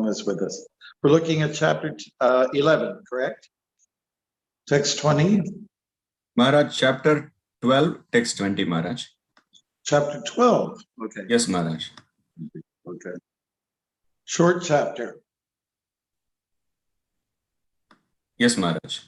Rome is with us. We're looking at chapter 11, correct? Text 20? Maharaj, chapter 12, text 20, Maharaj. Chapter 12, okay. Yes, Maharaj. Okay. Short chapter. Yes, Maharaj.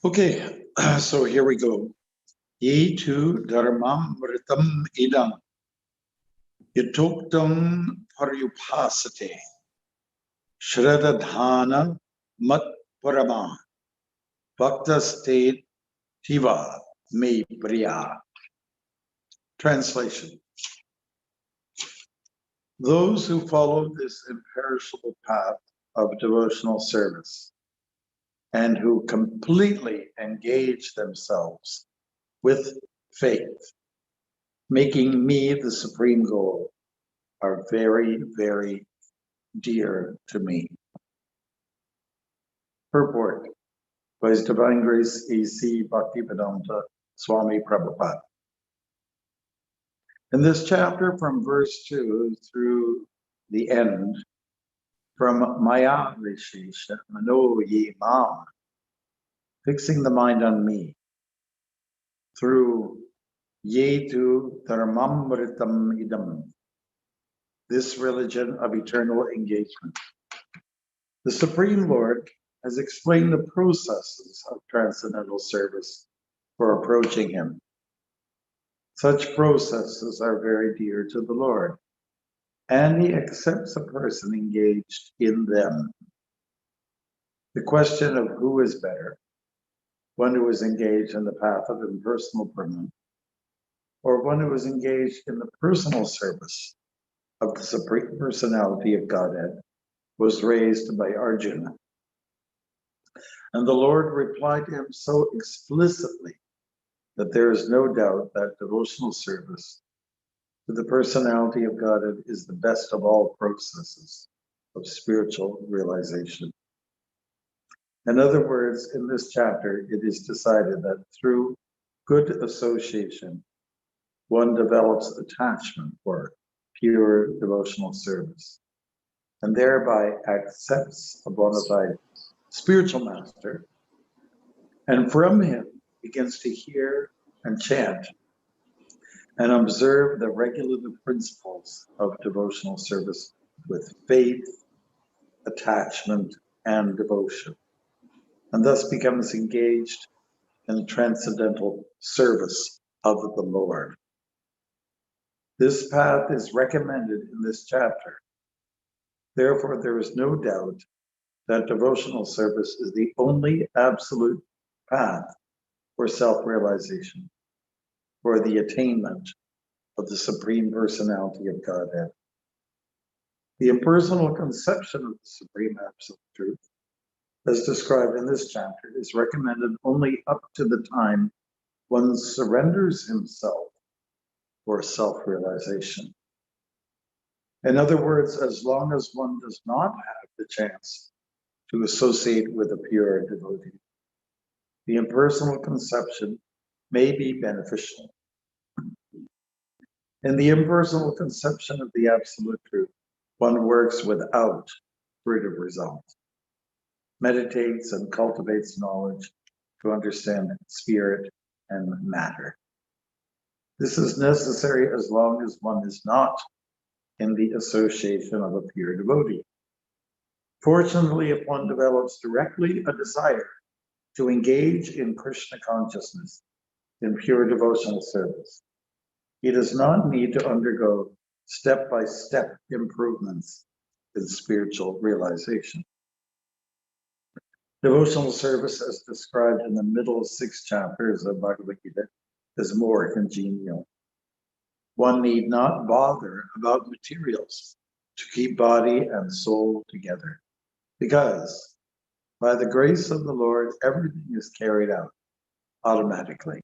Okay, so here we go. Ye tu dharmam vritam idam yatoktam paryupasate shradadhana mat parama bhakta state tiva me priya. Translation. Those who follow this imperishable path of devotional service and who completely engage themselves with faith, making me the supreme goal, are very, very dear to me. Purport by His Divine Grace A.C. Bhaktivedanta Swami Prabhupada. In this chapter, from verse 2 through the end, from Maya Vishesha Mano Ye Mam, fixing the mind on me, through Yetu Dharmamritam Idam, this religion of eternal engagement. The Supreme Lord has explained the processes of transcendental service for approaching Him. Such processes are very dear to the Lord, and He accepts a person engaged in them. The question of who is better, one who is engaged in the path of impersonal Brahman, or one who is engaged in the personal service of the Supreme Personality of Godhead, was raised by Arjuna. And the Lord replied to him so explicitly that there is no doubt that devotional service to the Personality of Godhead is the best of all processes of spiritual realization. In other words, in this chapter, it is decided that through good association, one develops attachment for pure devotional service, and thereby accepts a bona fide spiritual master, and from him begins to hear and chant and observe the regulative principles of devotional service with faith, attachment, and devotion, and thus becomes engaged in transcendental service of the Lord. This path is recommended in this chapter. Therefore, there is no doubt that devotional service is the only absolute path for self-realization, for the attainment of the Supreme Personality of Godhead. The impersonal conception of the Supreme Absolute Truth, as described in this chapter, is recommended only up to the time one surrenders himself for self-realization. In other words, as long as one does not have the chance to associate with a pure devotee, the impersonal conception may be beneficial. In the impersonal conception of the Absolute Truth, one works without fruitive result, meditates and cultivates knowledge to understand spirit and matter. This is necessary as long as one is not in the association of a pure devotee. Fortunately, if one develops directly a desire to engage in Krishna consciousness in pure devotional service, he does not need to undergo step-by-step improvements in spiritual realization. Devotional service, as described in the middle 6 chapters of Bhagavad Gita, is more congenial. One need not bother about materials to keep body and soul together, because by the grace of the Lord, everything is carried out automatically.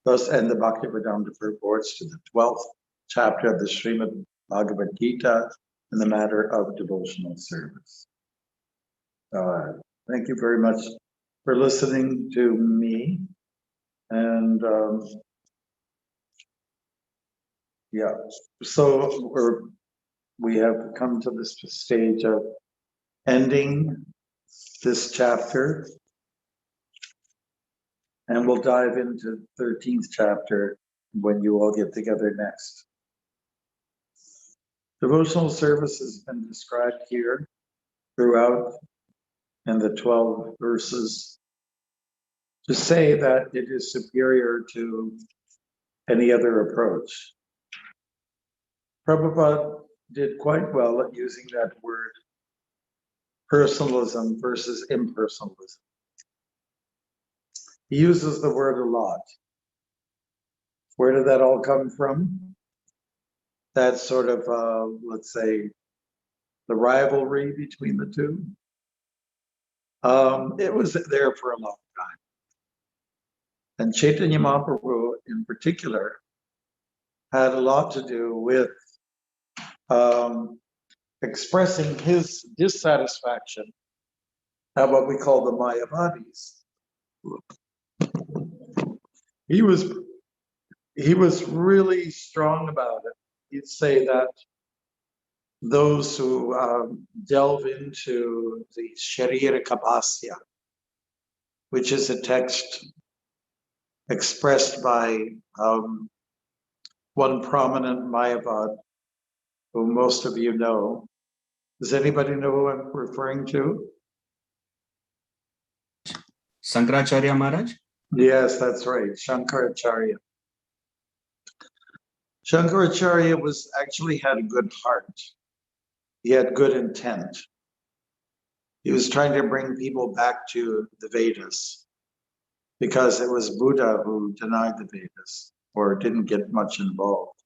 Thus end the Bhaktivedanta purports to the 12th chapter of the Srimad Bhagavad Gita in the matter of devotional service. Thank you very much, for listening to me. And yeah, so we have come to this stage of ending this chapter, and we'll dive into 13th chapter when you all get together next. Devotional service has been described here throughout in the 12 verses to say that it is superior to any other approach. Prabhupada did quite well at using that word personalism versus impersonalism. He uses the word a lot. Where did that all come from? That sort of, let's say, the rivalry between the two. It was there for a long time. And Chaitanya Mahaprabhu in particular had a lot to do with expressing his dissatisfaction at what we call the Mayavadis. He was really strong about it. He'd say that those who delve into the Sharira Kapasya, which is a text expressed by one prominent Mayavad, who most of you know. Does anybody know who I'm referring to? Shankaracharya Maharaj? Yes, that's right, Shankaracharya. Shankaracharya actually had a good heart. He had good intent. He was trying to bring people back to the Vedas because it was Buddha who denied the Vedas or didn't get much involved.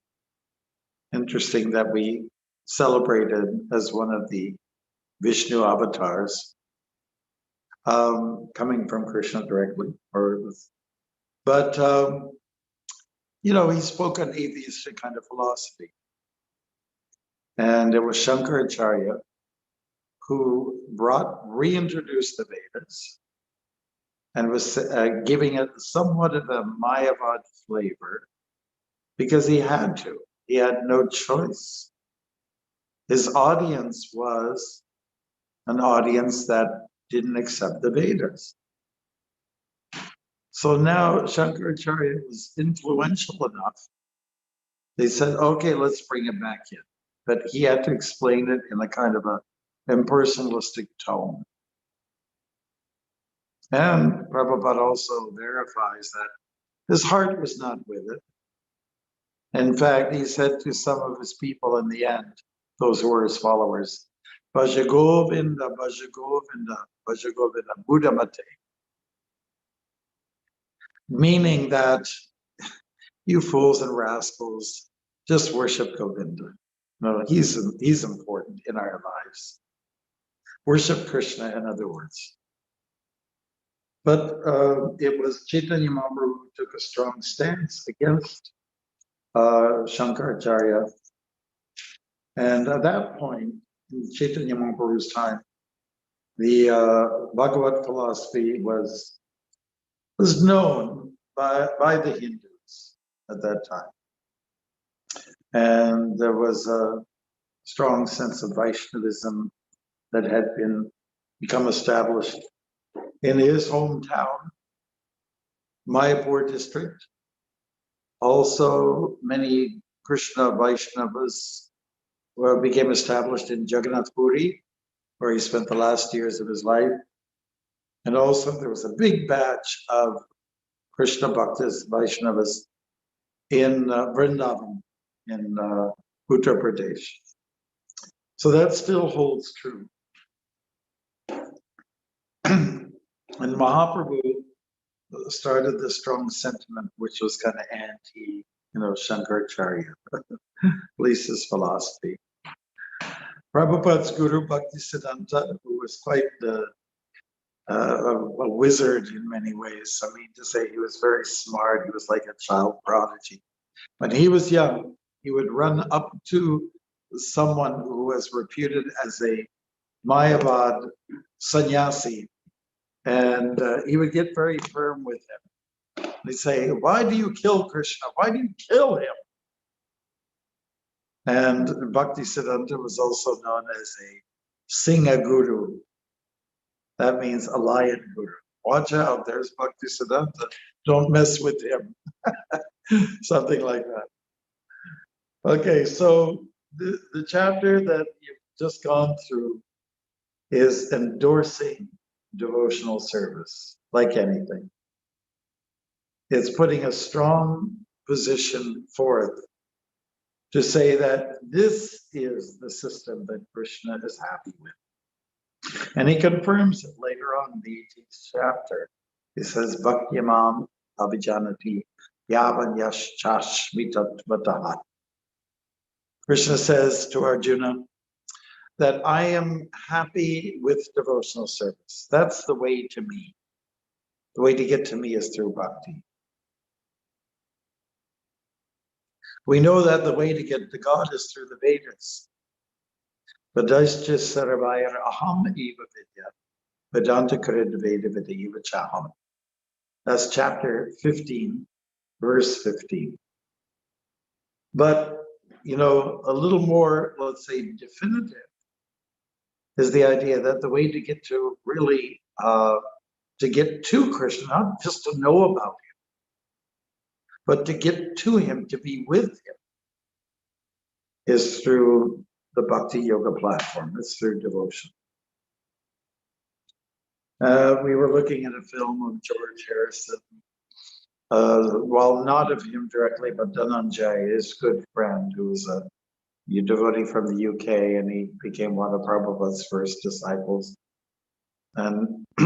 Interesting that we celebrated as one of the Vishnu avatars coming from Krishna directly. But he spoke an atheistic kind of philosophy. And it was Shankaracharya who reintroduced the Vedas and was giving it somewhat of a Mayavad flavor because he had to. He had no choice. His audience was an audience that didn't accept the Vedas. So now Shankaracharya was influential enough. They said, okay, let's bring it back in. But he had to explain it in a kind of a impersonalistic tone. And Prabhupada also verifies that his heart was not with it. In fact, he said to some of his people in the end, those who were his followers, Bhaja Govinda, Bhaja Govinda, Bhaja Govinda, Buddha Mate. Meaning that you fools and rascals, just worship Govinda. No, he's important in our lives. Worship Krishna, in other words. But it was Chaitanya Mahaprabhu who took a strong stance against Shankaracharya. And at that point, in Chaitanya Mahaprabhu's time, the Bhagavad philosophy was known by the Hindus at that time. And there was a strong sense of Vaishnavism that had become established in his hometown, Mayapur district. Also, many Krishna Vaishnavas became established in Jagannath Puri, where he spent the last years of his life. And also there was a big batch of Krishna Bhaktas, Vaishnavas in Vrindavan, in Uttar Pradesh. So that still holds true. And Mahaprabhu started the strong sentiment, which was kind of anti, Shankaracharya, at least his philosophy. Prabhupada's Guru Bhaktisiddhanta, who was quite a wizard in many ways. I mean, to say he was very smart, he was like a child prodigy. When he was young, he would run up to someone who was reputed as a Mayavad sannyasi And he would get very firm with him. He'd say, why do you kill Krishna? Why do you kill him? And Bhaktisiddhanta was also known as a Singha Guru. That means a lion guru. Watch out, there's Bhaktisiddhanta. Don't mess with him. Something like that. Okay, so the chapter that you've just gone through is endorsing devotional service, like anything. It's putting a strong position forth to say that this is the system that Krishna is happy with. And he confirms it later on in the 18th chapter. He says, Bhakyamam Abhijanati Yavan Yash Chashmitatvatah. Krishna says to Arjuna that I am happy with devotional service. That's the way to me. The way to get to me is through bhakti. We know that the way to get to God is through the Vedas. Vedasya sarvayar aham eva vidya, Vedanta krid veda vidya chaham. That's chapter 15, verse 15. But, you know, a little more, let's say, definitive is the idea that the way to get to really, to get to Krishna, not just to know about him, but to get to him, to be with him, is through the Bhakti Yoga platform. It's through devotion. We were looking at a film of George Harrison, well, not of him directly, but Dhananjay, his good friend, who was a devotee from the UK, and he became one of Prabhupada's first disciples. And he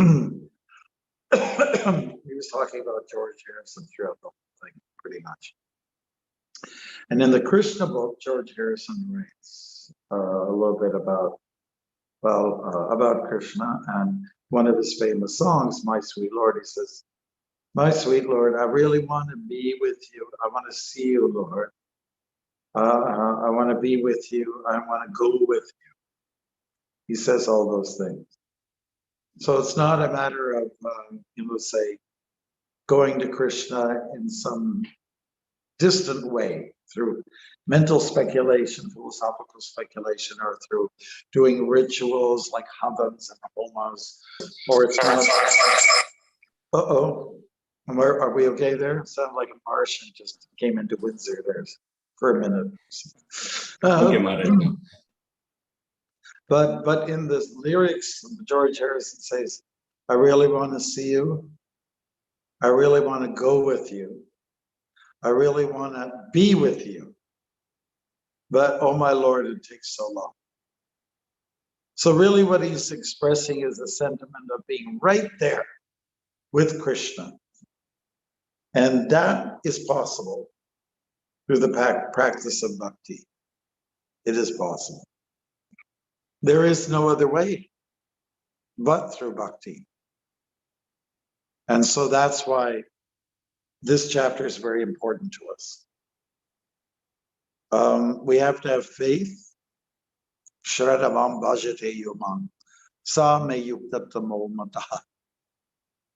was talking about George Harrison throughout the whole thing, pretty much. And in the Krishna book, George Harrison writes a little bit about, about Krishna, and one of his famous songs, My Sweet Lord, he says, my sweet Lord, I really want to be with you. I want to see you, Lord. I want to be with you. I want to go with you. He says all those things. So it's not a matter of, say, going to Krishna in some distant way through mental speculation, philosophical speculation, or through doing rituals like havans and homas, or it's not. Uh-oh. Are we okay there? Sound like a Martian just came into Windsor there for a minute. But in the lyrics, George Harrison says, I really want to see you. I really want to go with you. I really want to be with you. But, oh my Lord, it takes so long. So really what he's expressing is a sentiment of being right there with Krishna. And that is possible through the practice of bhakti. It is possible. There is no other way but through bhakti. And so that's why this chapter is very important to us. We have to have faith. Shradhavam bhajate yomam. Sa me yuktatamo mataha.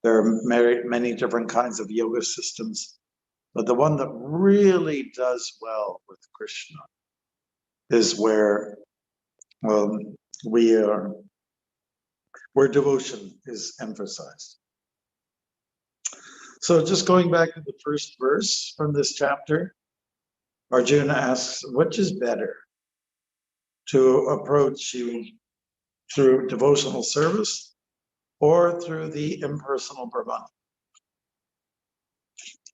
There are many different kinds of yoga systems, but the one that really does well with Krishna is where where devotion is emphasized. So just going back to the first verse from this chapter, Arjuna asks, which is better, to approach you through devotional service or through the impersonal Brahman?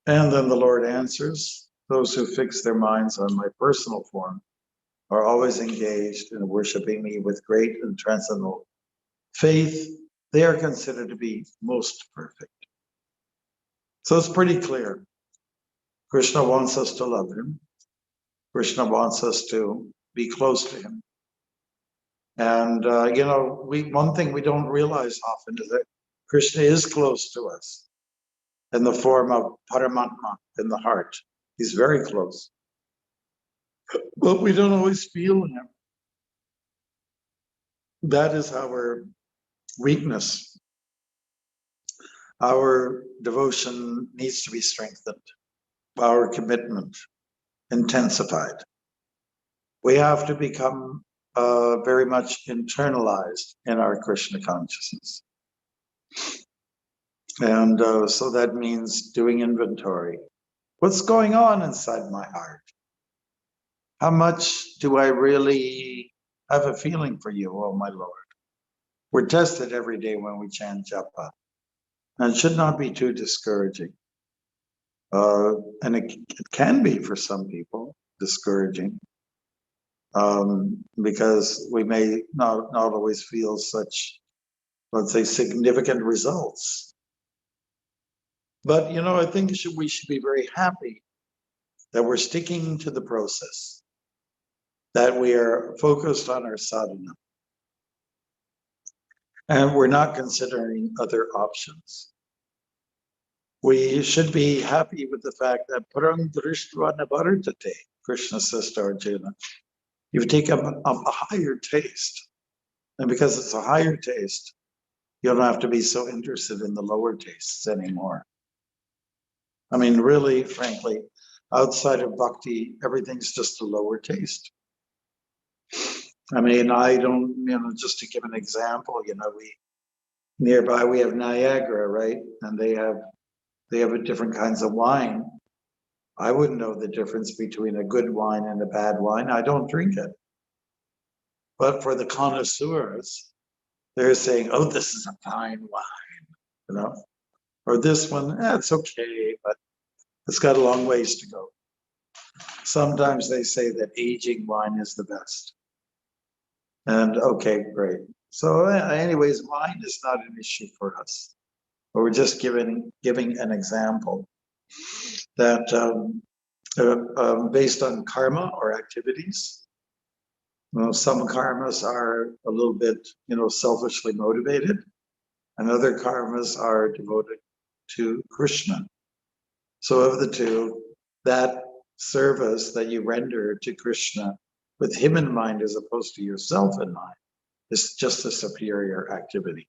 And then the Lord answers, those who fix their minds on my personal form are always engaged in worshiping me with great and transcendental faith. They are considered to be most perfect. So it's pretty clear. Krishna wants us to love him. Krishna wants us to be close to him. And, one thing we don't realize often is that Krishna is close to us in the form of Paramatma in the heart. He's very close. But we don't always feel him. That is our weakness. our devotion needs to be strengthened, our commitment intensified. We have to become very much internalized in our Krishna consciousness. And so that means doing inventory. What's going on inside my heart? How much do I really have a feeling for you, oh my Lord? We're tested every day when we chant japa. And it should not be too discouraging. And it can be for some people discouraging, because we may not always feel such, let's say, significant results. But, you know, I think we should be very happy that we're sticking to the process, that we are focused on our sadhana, and we're not considering other options. We should be happy with the fact that parang drishtva navartate, Krishna says to Arjuna, you've taken a higher taste. And because it's a higher taste, you don't have to be so interested in the lower tastes anymore. I mean, really, frankly, outside of bhakti, everything's just a lower taste. I mean, I don't, you know, just to give an example, you know, nearby we have Niagara, right? And they have different kinds of wine. I wouldn't know the difference between a good wine and a bad wine. I don't drink it. But for the connoisseurs, they're saying, oh, this is a fine wine, you know? Or this one, it's okay, but it's got a long ways to go. Sometimes they say that aging wine is the best. And okay, great. So anyways, wine is not an issue for us. But we're just giving an example that based on karma or activities, some karmas are a little bit, you know, selfishly motivated, and other karmas are devoted to Krishna. So of the two, that service that you render to Krishna with him in mind as opposed to yourself in mind is just a superior activity.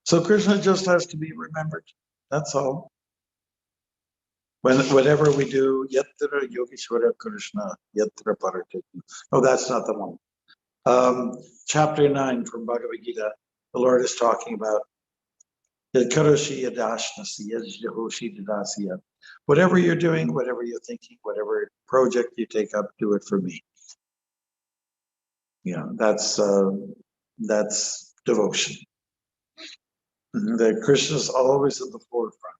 So Krishna just has to be remembered. That's all. Whatever we do, yatra yogeshwara Krishna, yatra paratitya. Oh, that's not the one. Chapter 9 from Bhagavad Gita, the Lord is talking about whatever you're doing, whatever you're thinking, whatever project you take up, do it for me. Yeah, that's devotion. That Krishna's always at the forefront.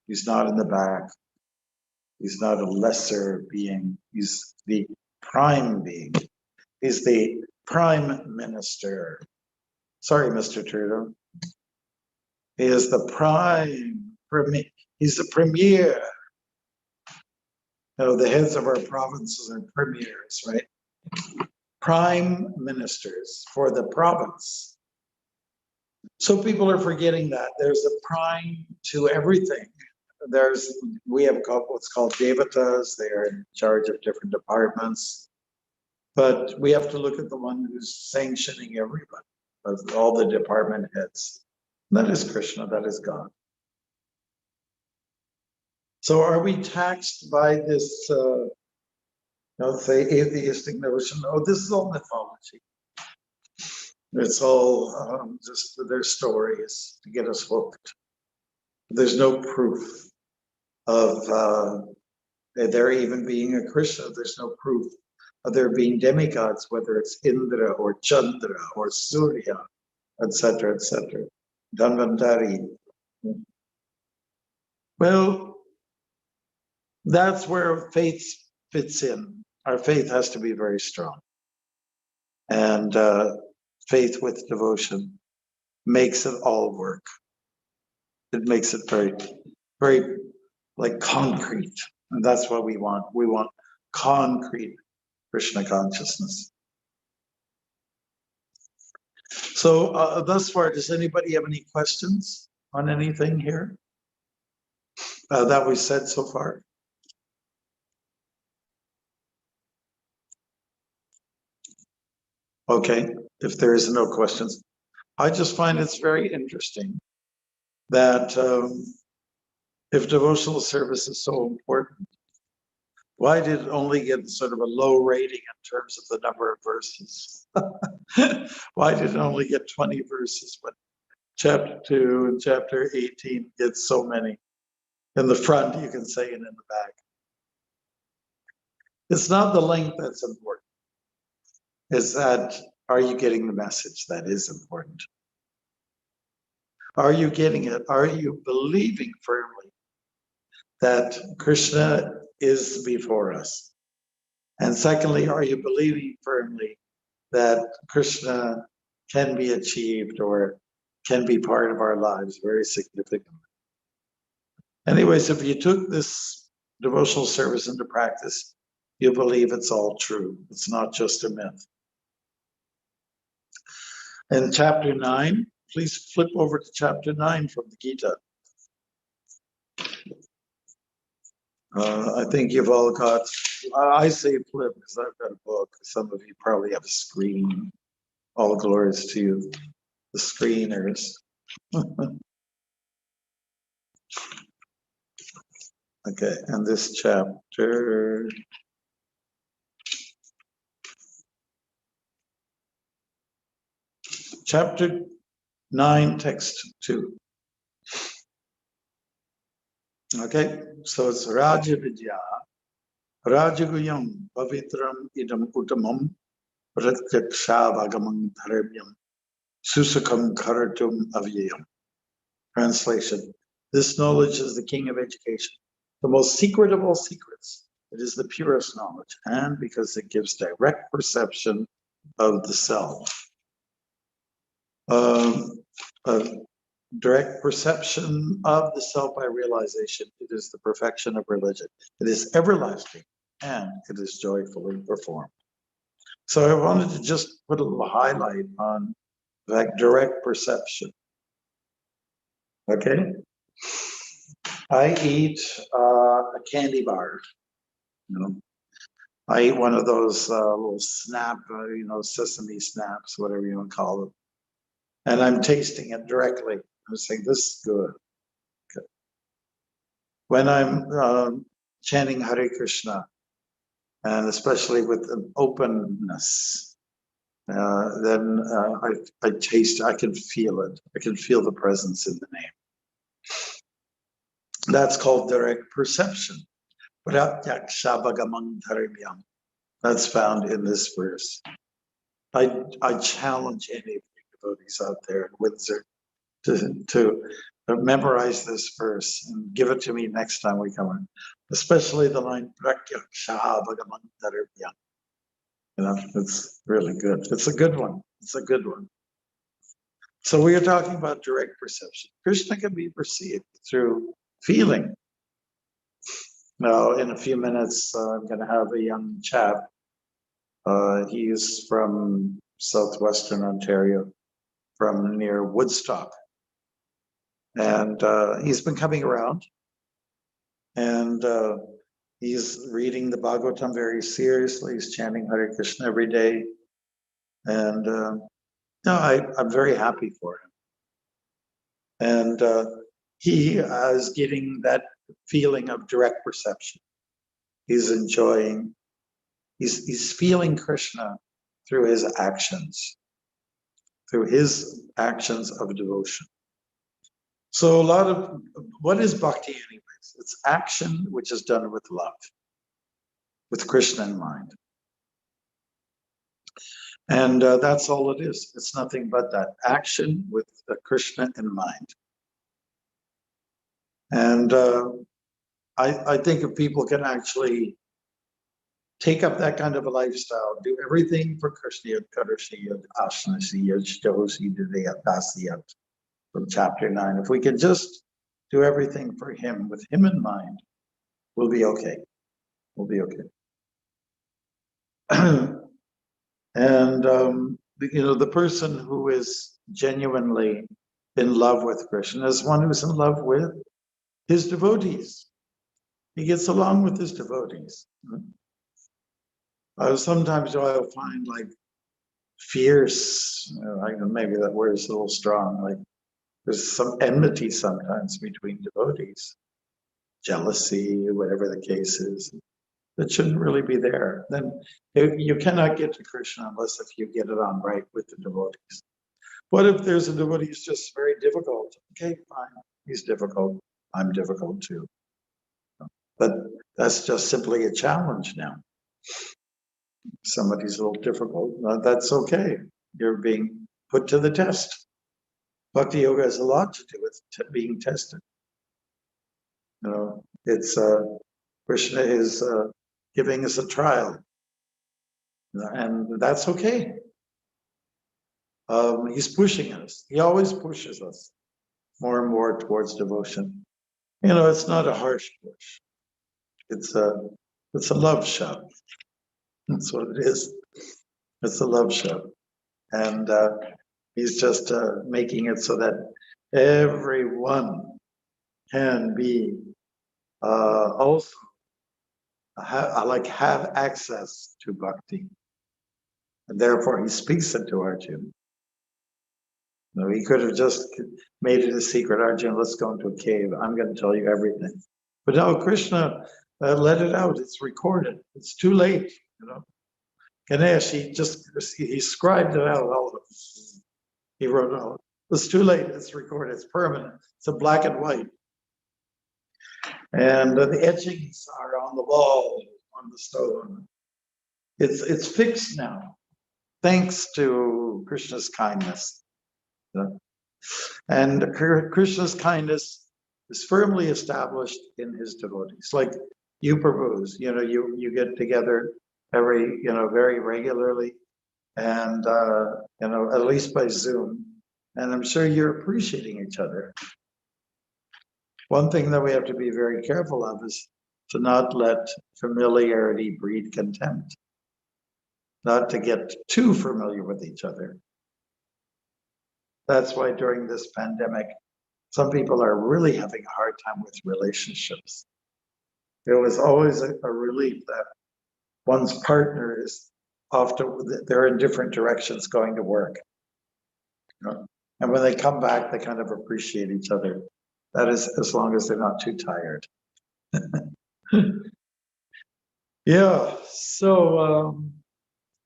He's not in the back. He's not a lesser being. He's the prime being. He's the prime minister. Sorry, Mr. Trudeau. He is the he's the premier. You know, the heads of our provinces are premiers, right? Prime ministers for the province. So people are forgetting that there's a prime to everything. We have what's called devatas. They are in charge of different departments, but we have to look at the one who's sanctioning everybody, all the department heads. That is Krishna, that is God. So are we taxed by this, say, atheistic notion? Oh, this is all mythology. It's all just their stories to get us hooked. There's no proof of there even being a Krishna. There's no proof of there being demigods, whether it's Indra or Chandra or Surya, etc., etc. Dhanvantari. Well, that's where faith fits in. Our faith has to be very strong. And faith with devotion makes it all work. It makes it very, very like concrete. And that's what we want. We want concrete Krishna consciousness. So thus far, does anybody have any questions on anything here that we said so far? Okay, if there is no questions, I just find it's very interesting that if devotional service is so important, why did it only get sort of a low rating in terms of the number of verses? Why did it only get 20 verses when chapter 2 and chapter 18 gets so many? In the front, you can say, and in the back. It's not the length that's important. It's that, are you getting the message? That is important. Are you getting it? Are you believing firmly that Krishna is before us? And secondly, are you believing firmly that Krishna can be achieved or can be part of our lives very significantly? Anyways, if you took this devotional service into practice, you believe it's all true. It's not just a myth. In chapter 9, please flip over to chapter 9 from the Gita. I think you've all got, I say flip because I've got a book. Some of you probably have a screen. All glories to you, the screeners. Okay, and this chapter, chapter 9, text 2. Okay, so it's Raja Vidya, Rajaguyam, Pavitram Idam Uttamam, Pratyakshabagamam Dharmyam, Susakam Karatum Avyayam. Translation: this knowledge is the king of education, the most secret of all secrets. It is the purest knowledge, and because it gives direct perception of the self. Direct perception of the self by realization. It is the perfection of religion. It is everlasting, and it is joyfully performed. So I wanted to just put a little highlight on that direct perception. Okay? I eat a candy bar. You know, I eat one of those little snap, sesame snaps, whatever you want to call them. And I'm tasting it directly. I'm saying, this is good. Okay. When I'm chanting Hare Krishna, and especially with an openness, then I taste, I can feel it. I can feel the presence in the name. That's called direct perception. That's found in this verse. I challenge any of the devotees out there in Windsor to memorize this verse and give it to me next time we come in, especially the line it's really good. It's a good one. It's a good one. So we are talking about direct perception. Krishna can be perceived through feeling. Now, in a few minutes, I'm going to have a young chap. He's from southwestern Ontario, from near Woodstock. And he's been coming around. And he's reading the Bhagavatam very seriously. He's chanting Hare Krishna every day. And I'm very happy for him. And he is getting that feeling of direct perception. He's enjoying, he's feeling Krishna through his actions of devotion. So what is bhakti anyways? It's action which is done with love, with Krishna in mind. And that's all it is. It's nothing but that action with Krishna in mind. And I think if people can actually take up that kind of a lifestyle, do everything for Krishna, from chapter 9. If we can just do everything for him, with him in mind, we'll be okay. We'll be okay. And, the person who is genuinely in love with Krishna is one who's in love with his devotees. He gets along with his devotees. Sometimes I'll find like fierce, maybe that word is a little strong, like There's some enmity sometimes between devotees, jealousy, whatever the case is. That shouldn't really be there. Then you cannot get to Krishna unless if you get it on right with the devotees. What if there's a devotee who's just very difficult? Okay, fine. He's difficult. I'm difficult too. But that's just simply a challenge now. Somebody's a little difficult. That's okay. You're being put to the test. Bhakti yoga has a lot to do with being tested. You know, it's Krishna is giving us a trial, and that's okay. He's pushing us. He always pushes us more and more towards devotion. You know, it's not a harsh push. It's a love shove. That's what it is. It's a love shove, and he's just making it so that everyone can be also have access to bhakti, and therefore he speaks it to Arjuna. No, he could have just made it a secret. Arjuna, let's go into a cave. I'm going to tell you everything. But no, Krishna let it out. It's recorded. It's too late. You know, Ganesh, he scribed it out. He wrote it out. It's too late. It's recorded. It's permanent. It's a black and white. And the etchings are on the wall, on the stone. It's fixed now, thanks to Krishna's kindness. And Krishna's kindness is firmly established in his devotees. Like you Prabhus, you know, you get together very regularly, and at least by Zoom, and I'm sure you're appreciating each other. One thing that we have to be very careful of is to not let familiarity breed contempt, not to get too familiar with each other. That's why during this pandemic, some people are really having a hard time with relationships. It was always a relief that one's partner is they're in different directions going to work. You know? And when they come back, they kind of appreciate each other. That is, as long as they're not too tired. Yeah, so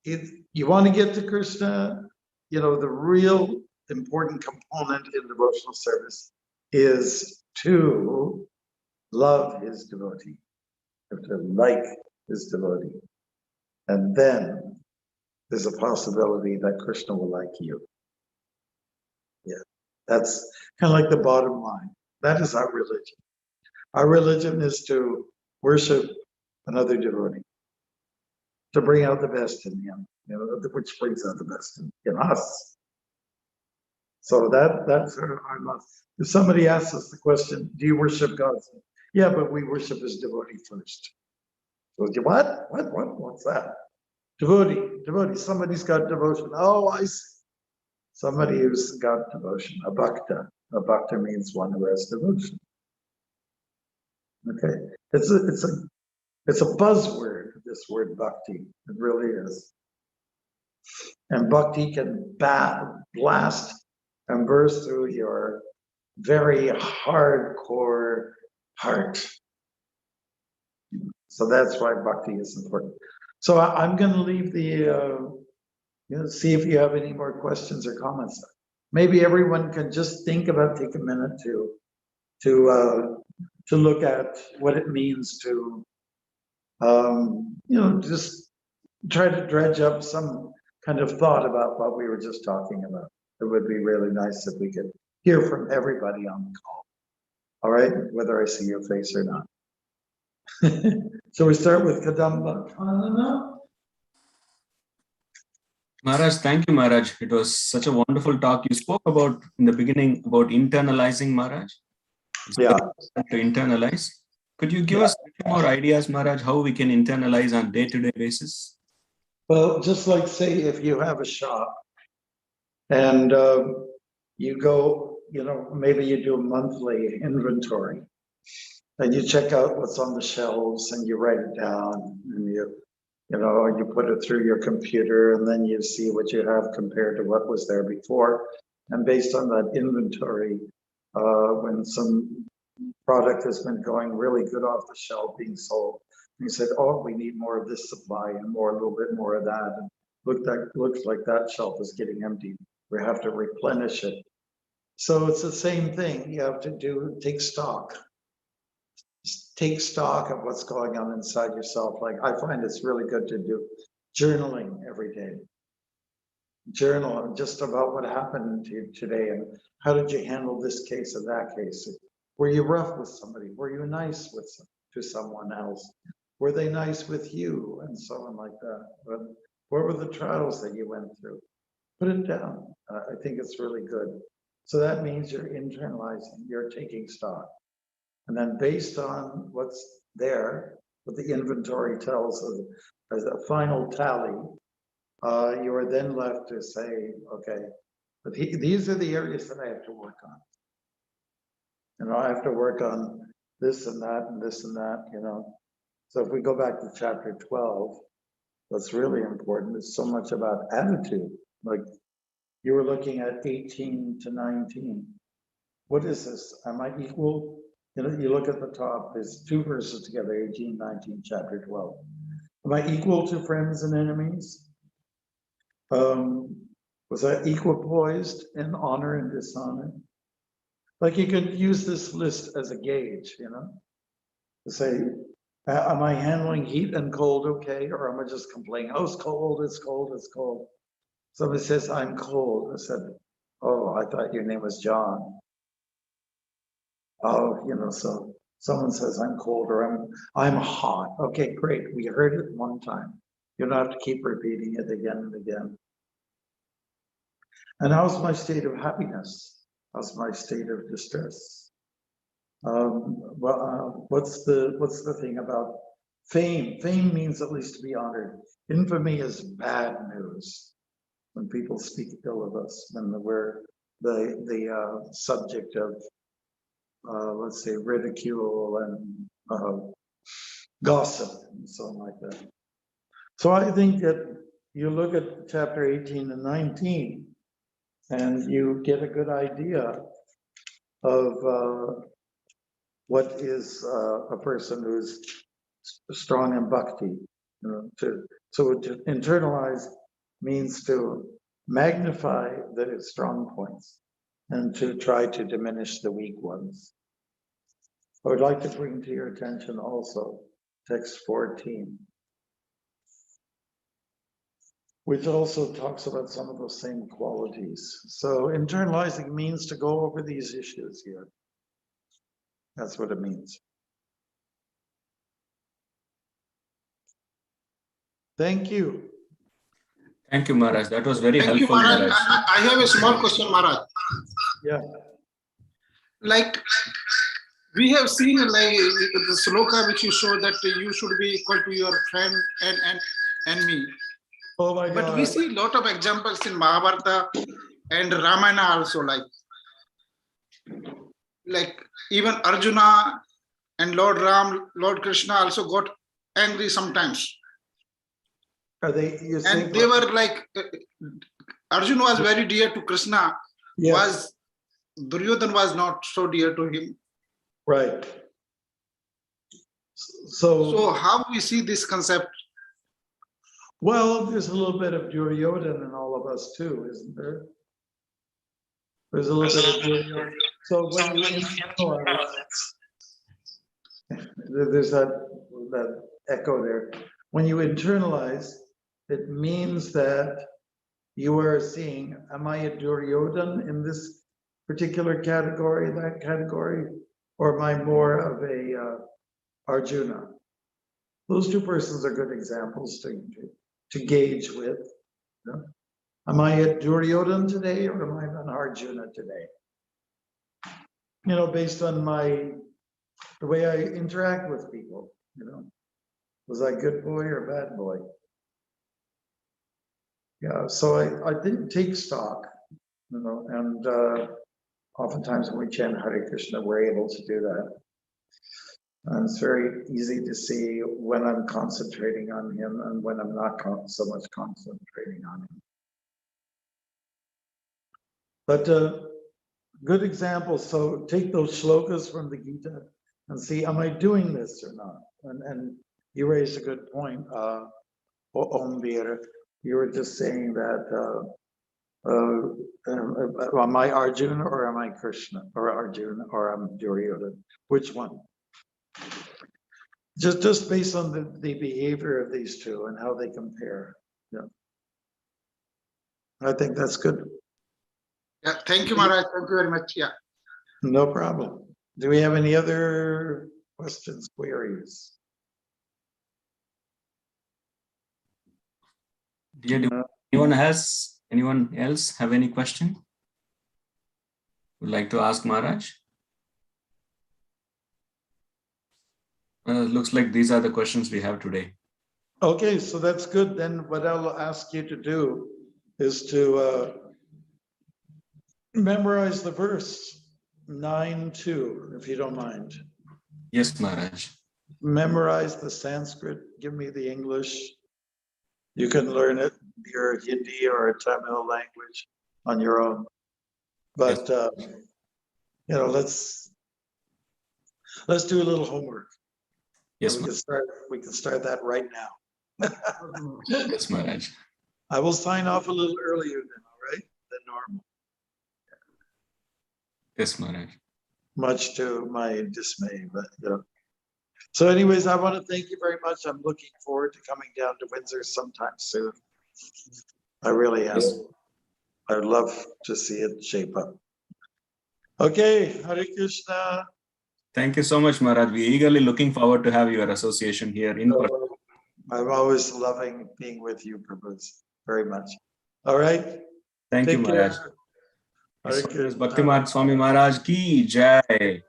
if you want to get to Krishna, you know, the real important component in devotional service is to love his devotee, or to like his devotee. And then there's a possibility that Krishna will like you. Yeah, that's kind of like the bottom line. That is our religion. Our religion is to worship another devotee, to bring out the best in him, you know, which brings out the best in us. So that's our love. If somebody asks us the question, do you worship God? Yeah, but we worship his devotee first. So what? What's that? Devotee. Somebody's got devotion. Oh, I see. Somebody who's got devotion, a bhakta. A bhakta means one who has devotion. Okay, it's a buzzword, this word bhakti. It really is. And bhakti can blast and burst through your very hardcore heart. So that's why bhakti is important. So I'm going to leave see if you have any more questions or comments. Maybe everyone can just take a minute to look at what it means to, just try to dredge up some kind of thought about what we were just talking about. It would be really nice if we could hear from everybody on the call. All right, whether I see your face or not. So we start with Kadamba. Maharaj, thank you, Maharaj. It was such a wonderful talk. You spoke about in the beginning about internalizing, Maharaj. Yeah. To internalize. Could you give us more ideas, Maharaj, how we can internalize on day-to-day basis? Well, just like say if you have a shop and you go, maybe you do a monthly inventory and you check out what's on the shelves and you write it down and you put it through your computer and then you see what you have compared to what was there before. And based on that inventory, when some product has been going really good off the shelf being sold, and he said, oh, we need more of this supply and more, a little bit more of that. And looks like that shelf is getting empty. We have to replenish it. So it's the same thing. You have to take stock. Take stock of what's going on inside yourself. Like I find it's really good to do journaling every day. Journal just about what happened to you today and how did you handle this case or that case? Were you rough with somebody? Were you nice to someone else? Were they nice with you? And so on like that. But what were the trials that you went through? Put it down. I think it's really good. So that means you're internalizing, you're taking stock. And then based on what's there, what the inventory tells us as a final tally, you are then left to say, okay, but these are the areas that I have to work on. You know, I have to work on this and that and this and that, you know. So if we go back to chapter 12, what's really important is so much about attitude. Like you were looking at 18 to 19. What is this? Am I equal? You know, you look at the top, there's two verses together, 18, 19, chapter 12. Am I equal to friends and enemies? Was I equipoised in honor and dishonor? Like you could use this list as a gauge, you know, to say, am I handling heat and cold okay? Or am I just complaining, oh, it's cold, it's cold, it's cold. Somebody says, I'm cold. I said, oh, I thought your name was John. Oh, you know, so someone says I'm cold or I'm hot. Okay, great. We heard it one time. You don't have to keep repeating it again and again. And how's my state of happiness? How's my state of distress? What's the thing about fame? Fame means at least to be honored. Infamy is bad news. When people speak ill of us, when we're the subject of let's say ridicule and gossip and so on like that. So I think that you look at chapter 18 and 19 and you get a good idea of what is a person who's strong in bhakti. You know, so to internalize means to magnify the strong points and to try to diminish the weak ones. I would like to bring to your attention also text 14, which also talks about some of those same qualities. So internalizing means to go over these issues here. That's what it means. Thank you. Thank you, Maharaj. That was very Thank you, helpful, Maharaj. Maharaj. I have a small question, Maharaj. Yeah. Like we have seen like the sloka which you show that you should be equal to your friend and me. Oh my God. But we see a lot of examples in Mahabharata and Ramayana also, like even Arjuna and Lord Ram, Lord Krishna also got angry sometimes. Are they? You and they were like Arjuna was very dear to Krishna. Yes. Was Duryodhana was not so dear to him. Right. So how we see this concept? Well, there's a little bit of Duryodhana in all of us too, isn't there? There's a little bit of Duryodhana. So when you internalize, there's that echo there. When you internalize, it means that you are seeing, am I a Duryodhana in this particular category, that category, or am I more of a Arjuna? Those two persons are good examples to gauge with. You know? Am I a Duryodhana today or am I an Arjuna today? You know, based on the way I interact with people, you know, was I good boy or bad boy? Yeah, so I didn't take stock, you know, and oftentimes when we chant Hare Krishna, we're able to do that. And it's very easy to see when I'm concentrating on him and when I'm not so much concentrating on him. But good example. So take those shlokas from the Gita and see, am I doing this or not? And you raised a good point, Om Veera. You were just saying that, am I Arjuna or am I Krishna or Arjuna or am Duryodhana? Which one? Just based on the behavior of these two and how they compare. Yeah. I think that's good. Yeah, thank you, Maharaj. Thank you very much. Yeah. No problem. Do we have any other questions, queries? Anyone else have any question? Would like to ask Maharaj? Looks like these are the questions we have today. Okay, so that's good. Then what I'll ask you to do is to memorize the verse 9:2, if you don't mind. Yes, Maharaj. Memorize the Sanskrit. Give me the English. You can learn it, your Hindi or Tamil language on your own. But you know, let's do a little homework. Yes, we can start that right now. Yes, Maharaj. I will sign off a little earlier then, all right, than normal. Yes, Maharaj. Much to my dismay, but so anyways, I want to thank you very much. I'm looking forward to coming down to Windsor sometime soon. I really am. Yes. I'd love to see it shape up. Okay, Hare Krishna. Thank you so much, Maharaj. We're eagerly looking forward to have your association here in person. I'm always loving being with you, Prabhu, very much. All right. Thank you, Maharaj. Hare Krishna. Bhaktimarg Swami Maharaj ki jai.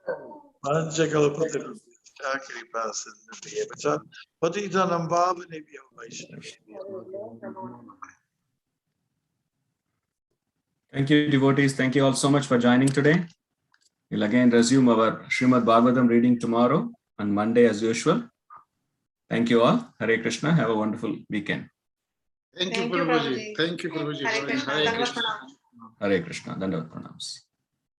Thank you, devotees. Thank you all so much for joining today. We'll again resume our Srimad Bhagavatam reading tomorrow on Monday as usual. Thank you all. Hare Krishna. Have a wonderful weekend. Thank you, Prabhuji. Thank you, Prabhuji. Hare Krishna. Hare Krishna. Hare Krishna. Dandavat pranams.